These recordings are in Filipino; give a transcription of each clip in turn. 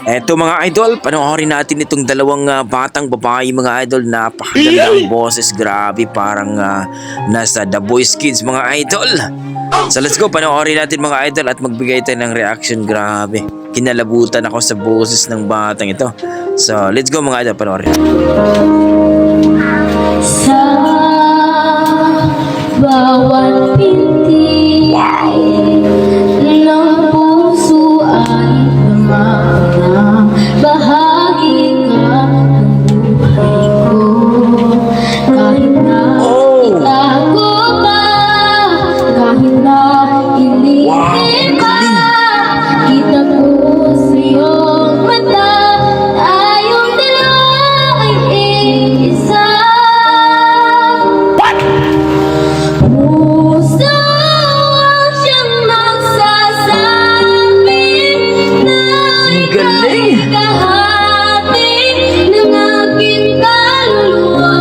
Eto mga idol, panoorin natin itong dalawang batang babae mga idol. Napakaganda ang boses, grabe, parang nasa The Voice Kids mga idol. So let's go, panoorin natin mga idol at magbigay tayo ng reaction, grabe. Kinalabutan ako sa boses ng batang ito. So let's go mga idol, panoorin. Sa bawat pinti ng puso ay lumakas bahagi ka ng buhay ko. Kahit na itago pa, kahit na ilihim pa, kita ko sa iyong mata, tayong dalawa ay iisa. Puso ang siyang magsasabing na ika'y kahati ng aking kaluluwa.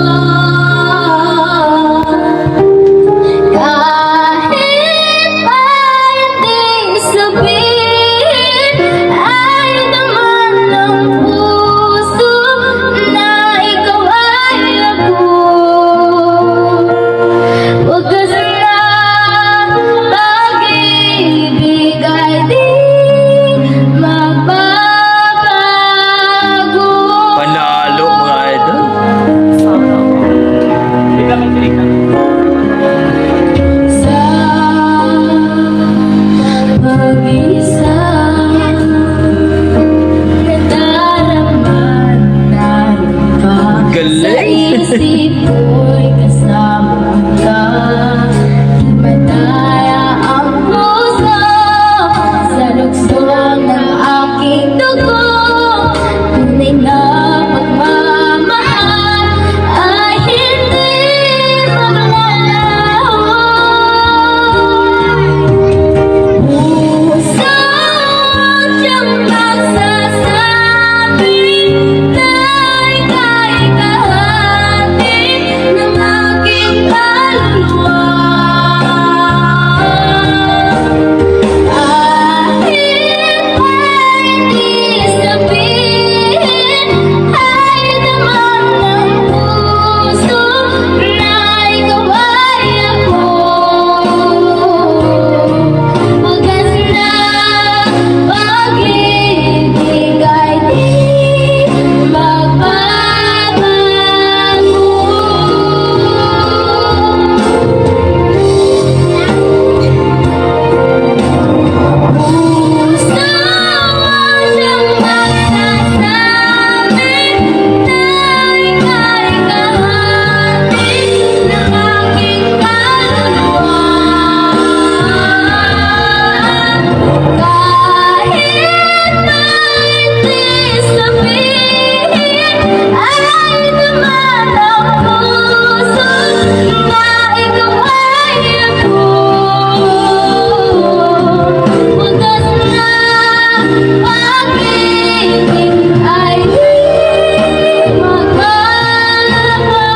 Kahit pa hindi sabihin, ay naman ng puso na ikaw ay ako. Wagas na pag-ibig ay di magbabago. Panalo mga idol. Sa pag-isa, nadarama na iba. Galing. Sa isip ko'y kasama ka. Di madaya ang puso sa lukso ng aking dugo. Tunay na pagmamahal ay hindi maglalaho. Puso siyang magsasabing na ika'y kahati ng aking kaluluwa. Kahit pa hindi sabihin, ay naman ng puso na ikaw ay ako. Wagas na pag-ibig ay di magbabago. Puso ang siyang magsasabing na ika'y kahati ng aking kaluluwa. Kahit pa hindi sabihin, ay naman ang puso na ikaw ay ako. Wagas na pag-ibig ay di magbabago.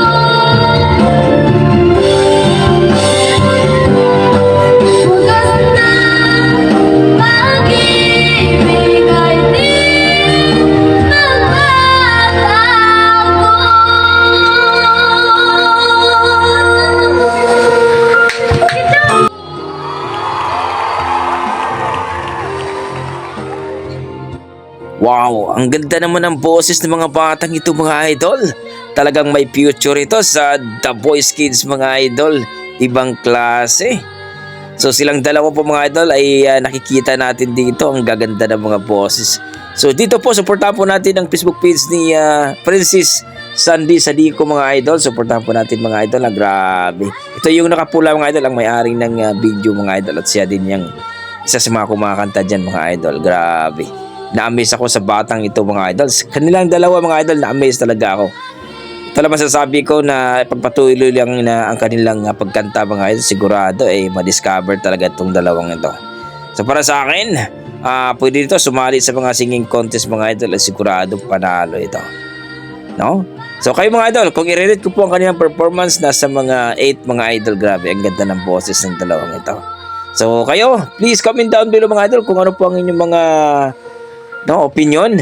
Wagas na pag-ibig ay di magbabago. Wow, ang ganda naman ng boses ng mga batang ito mga idol. Talagang may future ito sa The Voice Kids mga idol. Ibang klase. So silang dalawa po mga idol ay nakikita natin dito. Ang gaganda ng mga boses. So dito po, supportahan po natin ang Facebook page ni Princess Sandy Sadico mga idol. Supportahan po natin mga idol. Grabe. Ito yung nakapula mga idol, ang may-ari ng video mga idol. At siya din yung isa sa mga kumakanta dyan mga idol. Grabe. Na-amaze ako sa batang ito mga idol. Kanilang dalawa mga idol, na-amaze talaga ako. Ito lang masasabi ko na pagpatuloy lang na ang kanilang pagkanta mga idol, sigurado ma-discover talaga itong dalawang ito. So para sa akin, pwede dito sumali sa mga singing contest mga idol at sigurado panalo ito. No? So kayo mga idol, kung i-rate ko po ang kanilang performance, nasa mga 8 mga idol. Grabe, ang ganda ng boses ng dalawang ito. So kayo, please comment down below mga idol kung ano po ang inyong mga opinion.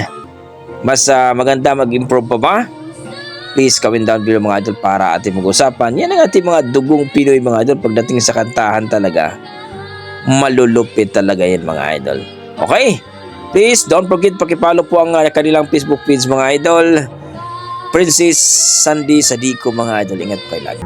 Mas maganda mag-improve pa ba? Please comment down below mga idol para ating mag-usapan. Yan ang ating mga dugong Pinoy mga idol. Pagdating sa kantahan talaga, malulupit talaga yan mga idol. Okay? Please don't forget pakipollow po ang kanilang Facebook page mga idol. Princess Sandy Sadico mga idol. Ingat po kayo lagi.